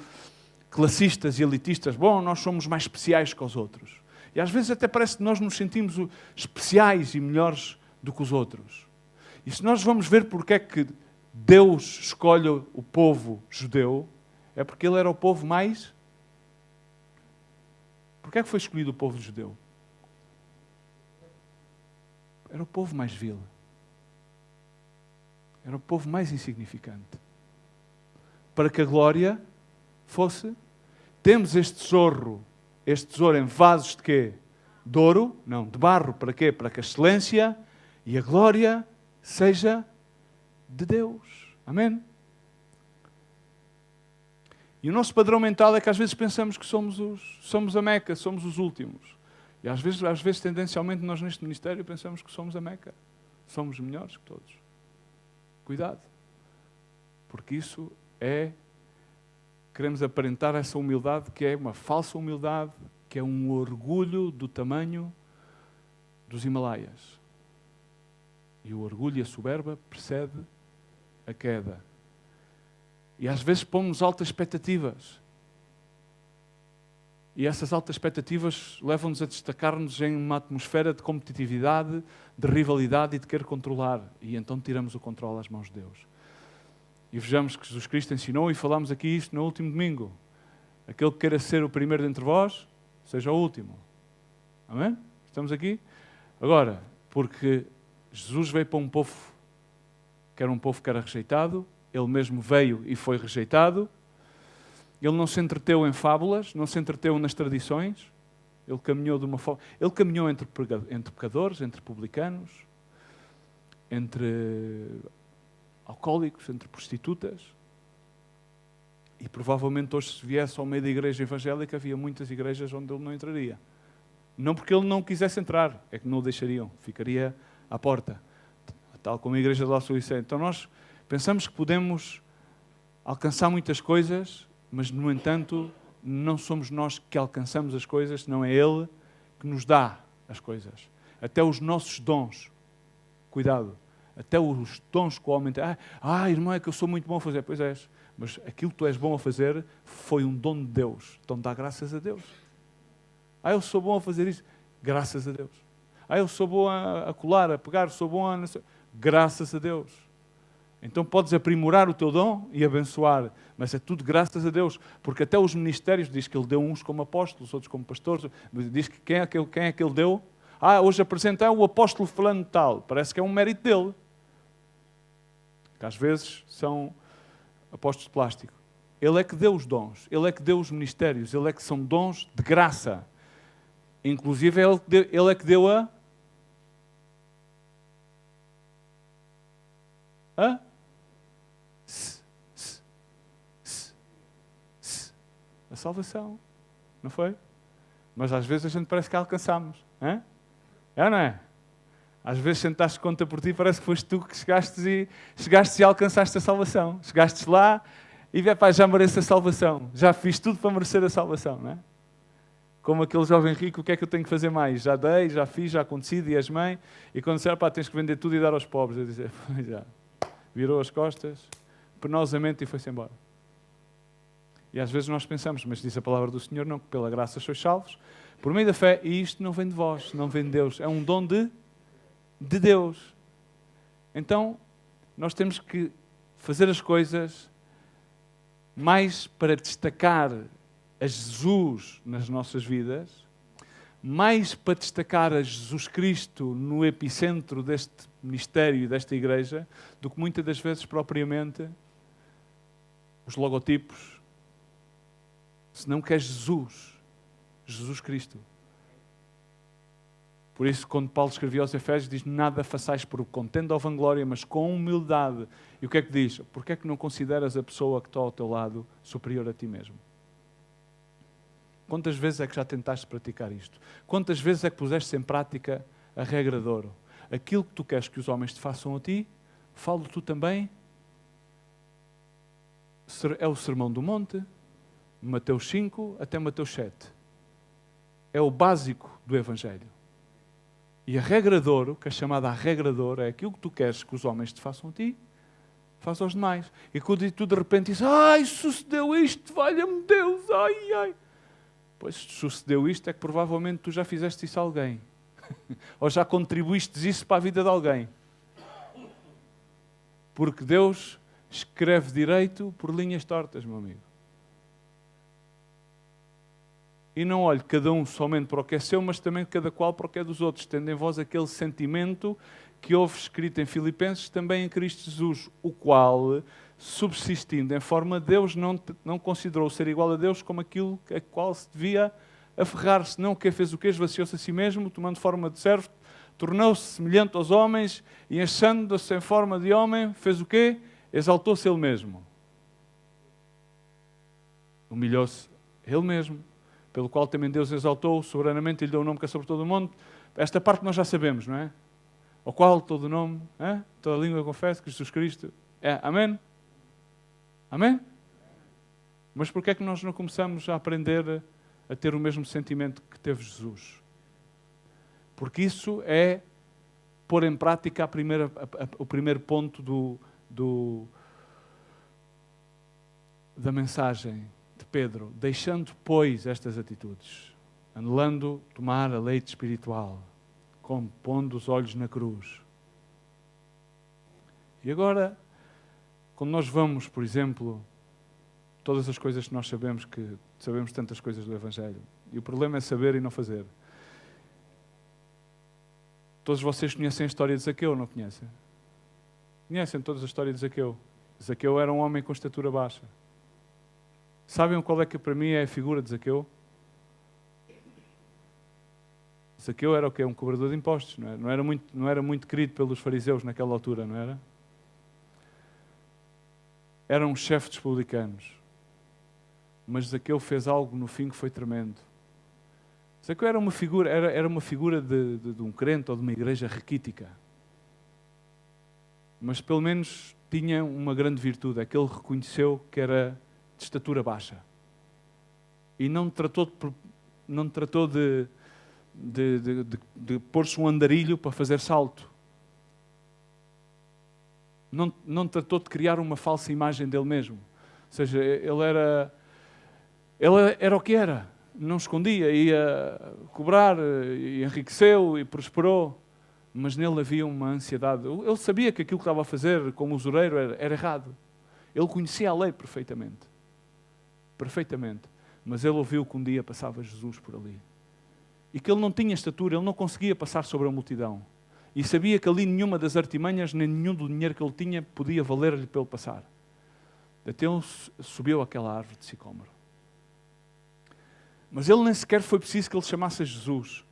classistas e elitistas. Bom, nós somos mais especiais que os outros. E às vezes até parece que nós nos sentimos especiais e melhores do que os outros. E se nós vamos ver porque é que Deus escolhe o povo judeu, é porque ele era o povo mais... Porquê é que foi escolhido o povo judeu? Era o povo mais vil. Era o povo mais insignificante. Para que a glória fosse... Temos este tesouro em vasos de quê? De ouro? Não, de barro. Para quê? Para que a excelência e a glória seja de Deus. Amém? E o nosso padrão mental é que às vezes pensamos que somos a Meca, somos os últimos. E às vezes, tendencialmente, nós neste ministério pensamos que somos a Meca. Somos melhores que todos. Cuidado. Porque isso é... Queremos aparentar essa humildade que é uma falsa humildade, que é um orgulho do tamanho dos Himalaias. E o orgulho e a soberba precede a queda. E às vezes pomos altas expectativas. E essas altas expectativas levam-nos a destacar-nos em uma atmosfera de competitividade, de rivalidade e de querer controlar. E então tiramos o controle às mãos de Deus. E vejamos que Jesus Cristo ensinou, e falámos aqui isto no último domingo. Aquele que queira ser o primeiro dentre vós, seja o último. Amém? Estamos aqui? Agora, porque Jesus veio para um povo que era um povo que era rejeitado, ele mesmo veio e foi rejeitado, ele não se entreteu em fábulas, não se entreteu nas tradições, ele caminhou de uma forma... Ele caminhou entre pecadores, entre publicanos, entre alcoólicos, entre prostitutas. E provavelmente hoje, se viesse ao meio da igreja evangélica, havia muitas igrejas onde ele não entraria. Não porque ele não quisesse entrar, é que não o deixariam, ficaria à porta. Tal como a igreja de La Suíça. Então nós pensamos que podemos alcançar muitas coisas, mas, no entanto, não somos nós que alcançamos as coisas, não é Ele que nos dá as coisas. Até os nossos dons, cuidado, até os dons que o homem tem. Irmão, é que eu sou muito bom a fazer. Pois és, mas aquilo que tu és bom a fazer foi um dom de Deus. Então dá graças a Deus. Eu sou bom a fazer isso. Graças a Deus. Eu sou bom a colar, a pegar, sou bom a... Graças a Deus. Então podes aprimorar o teu dom e abençoar, mas é tudo graças a Deus, porque até os ministérios, diz que Ele deu uns como apóstolos, outros como pastores, diz que quem é que Ele deu? Hoje apresenta o apóstolo fulano tal, parece que é um mérito dele, que às vezes são apóstolos de plástico. Ele é que deu os dons, Ele é que deu os ministérios, Ele é que são dons de graça. Inclusive Ele é que deu a salvação, não foi? Mas às vezes a gente parece que a alcançamos, é ou não é? Às vezes sentaste conta por ti, parece que foste tu que chegaste e alcançaste a salvação. Chegaste lá e já mereço a salvação, já fiz tudo para merecer a salvação, não é? Como aquele jovem rico, o que é que eu tenho que fazer mais? Já dei, já fiz, já aconteci, e és mãe, e quando disser, tens que vender tudo e dar aos pobres, eu disse, já. Virou as costas, penosamente, e foi-se embora. E às vezes nós pensamos, mas diz a palavra do Senhor, não, que pela graça sois salvos, por meio da fé, e isto não vem de vós, não vem de Deus, é um dom de Deus. Então, nós temos que fazer as coisas mais para destacar a Jesus nas nossas vidas, mais para destacar a Jesus Cristo no epicentro deste ministério e desta igreja, do que muitas das vezes propriamente os logotipos. Se não quer Jesus Cristo. Por isso, quando Paulo escrevia aos Efésios, diz, nada façais por contenda ou vanglória, mas com humildade. E o que é que diz? Porque é que não consideras a pessoa que está ao teu lado superior a ti mesmo? Quantas vezes é que já tentaste praticar isto? Quantas vezes é que puseste em prática a regra de ouro? Aquilo que tu queres que os homens te façam a ti, falo tu também. É o Sermão do Monte, Mateus 5 até Mateus 7. É o básico do Evangelho. E a regra de ouro, que é chamada a regra de ouro, é aquilo que tu queres que os homens te façam a ti, faz aos demais. E quando tu de repente dizes, sucedeu isto, valha-me Deus, ai. Pois, se sucedeu isto, é que provavelmente tu já fizeste isso a alguém. Ou já contribuíste isso para a vida de alguém. Porque Deus escreve direito por linhas tortas, meu amigo. E não olhe cada um somente para o que é seu, mas também cada qual para o que é dos outros, tendo em vós aquele sentimento que houve escrito em Filipenses, também em Cristo Jesus, o qual, subsistindo em forma de Deus, não considerou ser igual a Deus como aquilo a qual se devia aferrar-se, não que fez o que esvaziou-se a si mesmo, tomando forma de servo, tornou-se semelhante aos homens e, achando-se em forma de homem, fez o quê? Exaltou-se ele mesmo. Humilhou-se ele mesmo, pelo qual também Deus exaltou soberanamente e lhe deu o nome que é sobre todo o mundo. Esta parte nós já sabemos, não é? Ao qual todo o nome, toda a língua confessa que Jesus Cristo é. Amém? Amém? Mas porquê é que nós não começamos a aprender a ter o mesmo sentimento que teve Jesus? Porque isso é pôr em prática o primeiro ponto da mensagem de Pedro. Deixando, pois, estas atitudes, anelando tomar a leite espiritual, pondo os olhos na cruz. E agora, quando nós vamos, por exemplo, todas as coisas que nós sabemos tantas coisas do Evangelho, e o problema é saber e não fazer. Todos vocês conhecem a história de Zaqueu, não conhecem? Conhecem toda a história de Zaqueu. Zaqueu era um homem com estatura baixa. Sabem qual é que para mim é a figura de Zaqueu? Zaqueu era o quê? Um cobrador de impostos, não é? Não era muito querido pelos fariseus naquela altura, não era? Era um chefe dos publicanos. Mas Zaqueu fez algo no fim que foi tremendo. Zaqueu era uma figura de um crente ou de uma igreja raquítica. Mas pelo menos tinha uma grande virtude, é que ele reconheceu que era de estatura baixa. E não tratou de pôr-se um andarilho para fazer salto. Não tratou de criar uma falsa imagem dele mesmo. Ou seja, ele era o que era. Não escondia, ia cobrar, e enriqueceu e prosperou. Mas nele havia uma ansiedade. Ele sabia que aquilo que estava a fazer como usureiro era errado. Ele conhecia a lei perfeitamente. Perfeitamente. Mas ele ouviu que um dia passava Jesus por ali. E que ele não tinha estatura, ele não conseguia passar sobre a multidão. E sabia que ali nenhuma das artimanhas, nem nenhum do dinheiro que ele tinha, podia valer-lhe para ele passar. Então subiu àquela árvore de sicômoro. Mas ele nem sequer foi preciso que ele chamasse a Jesus.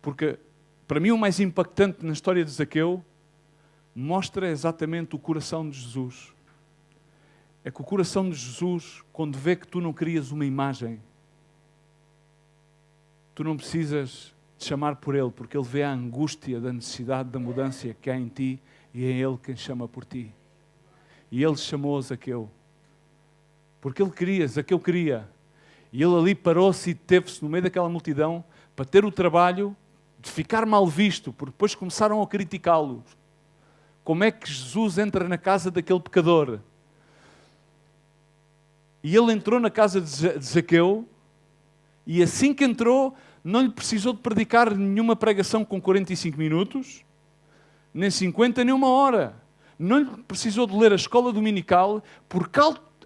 Porque, para mim, o mais impactante na história de Zaqueu mostra exatamente o coração de Jesus. É que o coração de Jesus, quando vê que tu não crias uma imagem, tu não precisas de chamar por ele, porque ele vê a angústia da necessidade da mudança que há em ti e é ele quem chama por ti. E ele chamou Zaqueu. Porque ele queria, Zaqueu queria. E ele ali parou-se e teve-se no meio daquela multidão para ter o trabalho de ficar mal visto, porque depois começaram a criticá-lo. Como é que Jesus entra na casa daquele pecador? E ele entrou na casa de Zaqueu e assim que entrou, não lhe precisou de predicar nenhuma pregação com 45 minutos, nem 50, nem uma hora. Não lhe precisou de ler a escola dominical, porque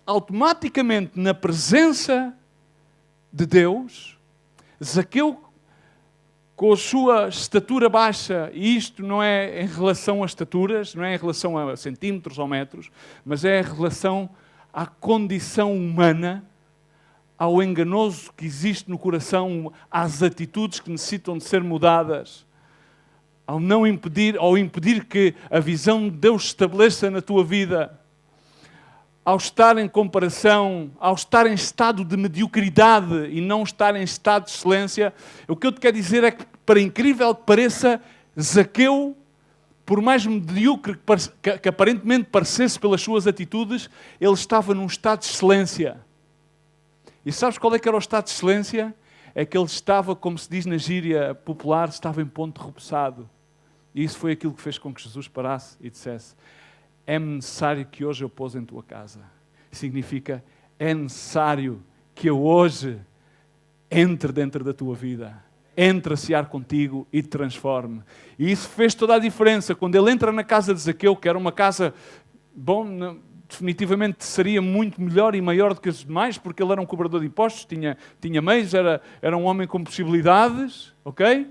automaticamente na presença de Deus, Zaqueu, com a sua estatura baixa, e isto não é em relação a estaturas, não é em relação a centímetros ou metros, mas é em relação à condição humana, ao enganoso que existe no coração, às atitudes que necessitam de ser mudadas, ao impedir que a visão de Deus se estabeleça na tua vida, ao estar em comparação, ao estar em estado de mediocridade e não estar em estado de excelência. O que eu te quero dizer é que, para incrível que pareça, Zaqueu, por mais medíocre que aparentemente parecesse pelas suas atitudes, ele estava num estado de excelência. E sabes qual é que era o estado de excelência? É que ele estava, como se diz na gíria popular, estava em ponto repousado. E isso foi aquilo que fez com que Jesus parasse e dissesse: é-me necessário que hoje eu pôs em tua casa. Significa, é necessário que eu hoje entre dentro da tua vida. Entre a cear contigo e te transforme. E isso fez toda a diferença. Quando ele entra na casa de Zaqueu, que era uma casa, bom, definitivamente seria muito melhor e maior do que os demais, porque ele era um cobrador de impostos, tinha meios, era um homem com possibilidades, ok?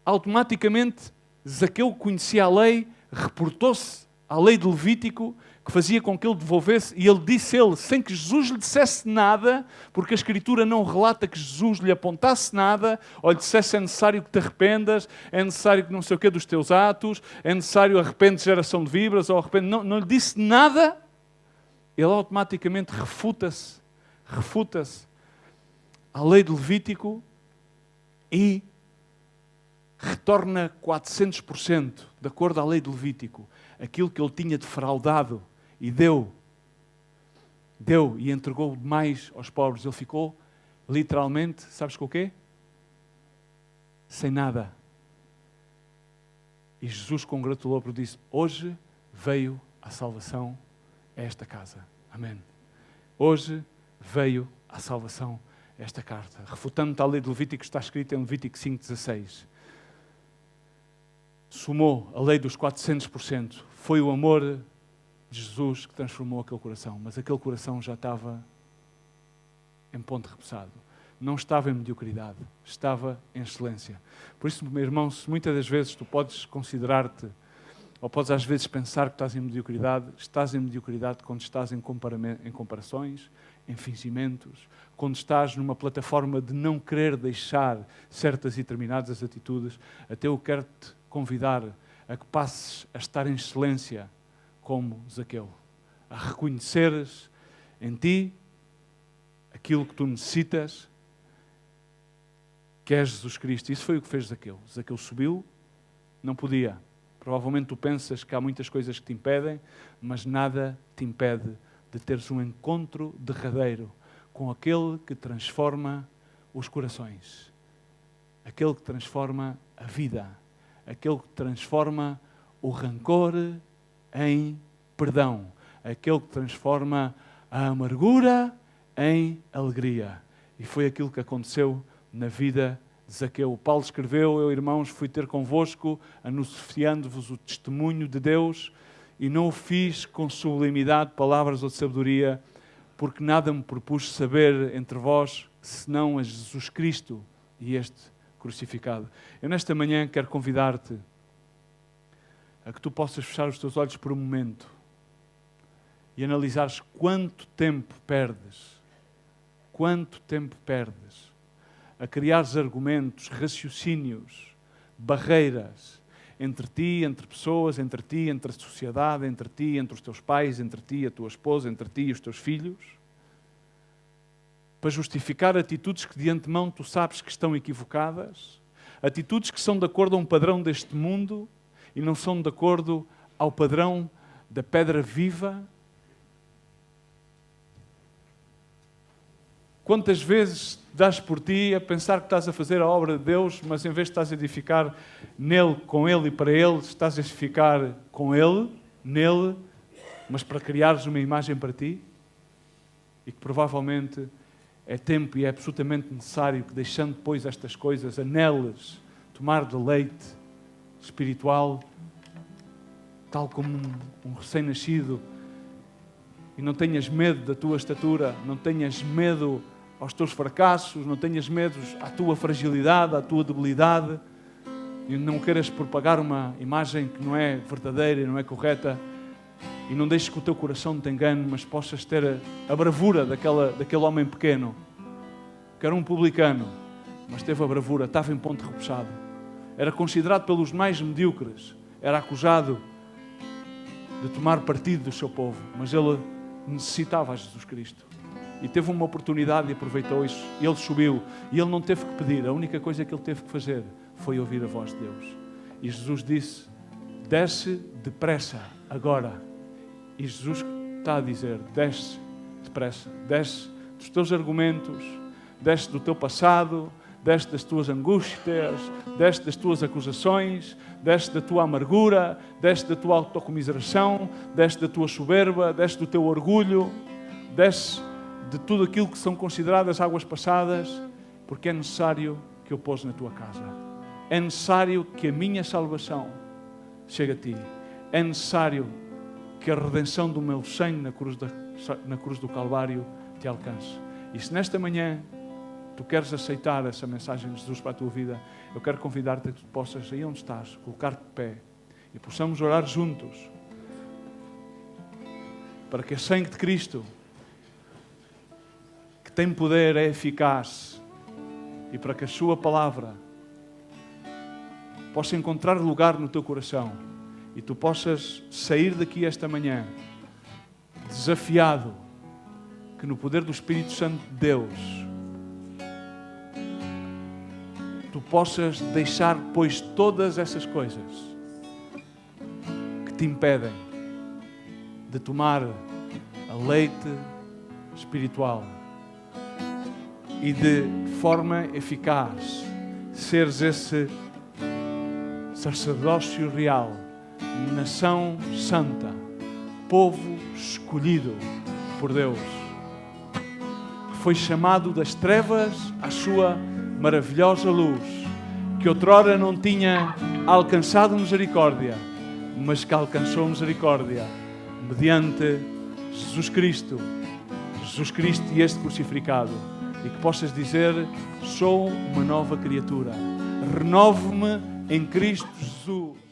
Automaticamente, Zaqueu conhecia a lei, reportou-se à lei de Levítico, que fazia com que ele devolvesse, e ele disse, sem que Jesus lhe dissesse nada, porque a Escritura não relata que Jesus lhe apontasse nada, ou lhe dissesse: é necessário que te arrependas, é necessário que não sei o quê dos teus atos, é necessário arrepende geração de víboras, ou arrepende... Não lhe disse nada, ele automaticamente refuta-se à lei de Levítico e retorna 400%, de acordo à lei de Levítico, aquilo que ele tinha defraudado e deu e entregou mais aos pobres. Ele ficou, literalmente, sabes com o quê? Sem nada. E Jesus congratulou porque disse: hoje veio a salvação a esta casa. Amém. Hoje veio a salvação a esta carta. Refutando a lei de Levítico, está escrito em Levítico 5,16. Somou a lei dos 400%. Foi o amor de Jesus que transformou aquele coração. Mas aquele coração já estava em ponto repousado. não estava em mediocridade, estava em excelência. Por isso, meu irmão, se muitas das vezes tu podes considerar-te, ou podes às vezes pensar que estás em mediocridade quando estás em comparações, em fingimentos, quando estás numa plataforma de não querer deixar certas e determinadas atitudes. Até eu quero-te convidar a que passes a estar em excelência como Zaqueu, a reconheceres em ti aquilo que tu necessitas, que é Jesus Cristo. Isso foi o que fez Zaqueu. Zaqueu subiu, não podia. Provavelmente tu pensas que há muitas coisas que te impedem, mas nada te impede de teres um encontro derradeiro com aquele que transforma os corações, aquele que transforma a vida, aquele que transforma o rancor em perdão, aquele que transforma a amargura em alegria. E foi aquilo que aconteceu na vida de Zaqueu. Paulo escreveu: eu, irmãos, fui ter convosco, anunciando-vos o testemunho de Deus, e não o fiz com sublimidade de palavras ou de sabedoria, porque nada me propus saber entre vós, senão a Jesus Cristo e este crucificado. Eu nesta manhã quero convidar-te a que tu possas fechar os teus olhos por um momento e analisares quanto tempo perdes a criares argumentos, raciocínios, barreiras entre ti, entre pessoas, entre ti, entre a sociedade, entre ti, entre os teus pais, entre ti e a tua esposa, entre ti e os teus filhos, para justificar atitudes que de antemão tu sabes que estão equivocadas, atitudes que são de acordo a um padrão deste mundo e não são de acordo ao padrão da pedra viva. Quantas vezes dás por ti a pensar que estás a fazer a obra de Deus, mas em vez de estás a edificar nele, com ele e para ele, estás a edificar com ele, nele, mas para criares uma imagem para ti? E que provavelmente é tempo e é absolutamente necessário que, deixando depois estas coisas, aneles tomar de leite espiritual, tal como um recém-nascido, e não tenhas medo da tua estatura, não tenhas medo aos teus fracassos, não tenhas medo à tua fragilidade, à tua debilidade, e não queiras propagar uma imagem que não é verdadeira e não é correta, e não deixes que o teu coração te engane, mas possas ter a bravura daquele homem pequeno, que era um publicano, mas teve a bravura, estava em ponto repuxado, era considerado pelos mais medíocres, era acusado de tomar partido do seu povo, mas ele necessitava a Jesus Cristo. E teve uma oportunidade e aproveitou isso. Ele subiu e ele não teve que pedir. A única coisa que ele teve que fazer foi ouvir a voz de Deus. E Jesus disse: desce depressa, agora. E Jesus está a dizer: desce depressa. Desce dos teus argumentos, desce do teu passado, desce das tuas angústias, desce das tuas acusações, desce da tua amargura, desce da tua autocomiseração, desce da tua soberba, desce do teu orgulho, desce de tudo aquilo que são consideradas águas passadas, porque é necessário que eu pose na tua casa. É necessário que a minha salvação chegue a ti. É necessário que a redenção do meu sangue na cruz do Calvário te alcance. E se nesta manhã tu queres aceitar essa mensagem de Jesus para a tua vida, eu quero convidar-te a que tu possas, aí onde estás, colocar-te de pé e possamos orar juntos para que o sangue de Cristo, que tem poder, é eficaz, e para que a sua palavra possa encontrar lugar no teu coração e tu possas sair daqui esta manhã desafiado que no poder do Espírito Santo de Deus tu possas deixar, pois, todas essas coisas que te impedem de tomar a leite espiritual e de forma eficaz seres esse sacerdócio real, nação santa, povo escolhido por Deus, que foi chamado das trevas à sua maravilhosa luz, que outrora não tinha alcançado misericórdia, mas que alcançou misericórdia mediante Jesus Cristo e este crucificado. e que possas dizer: sou uma nova criatura, renovo-me em Cristo Jesus.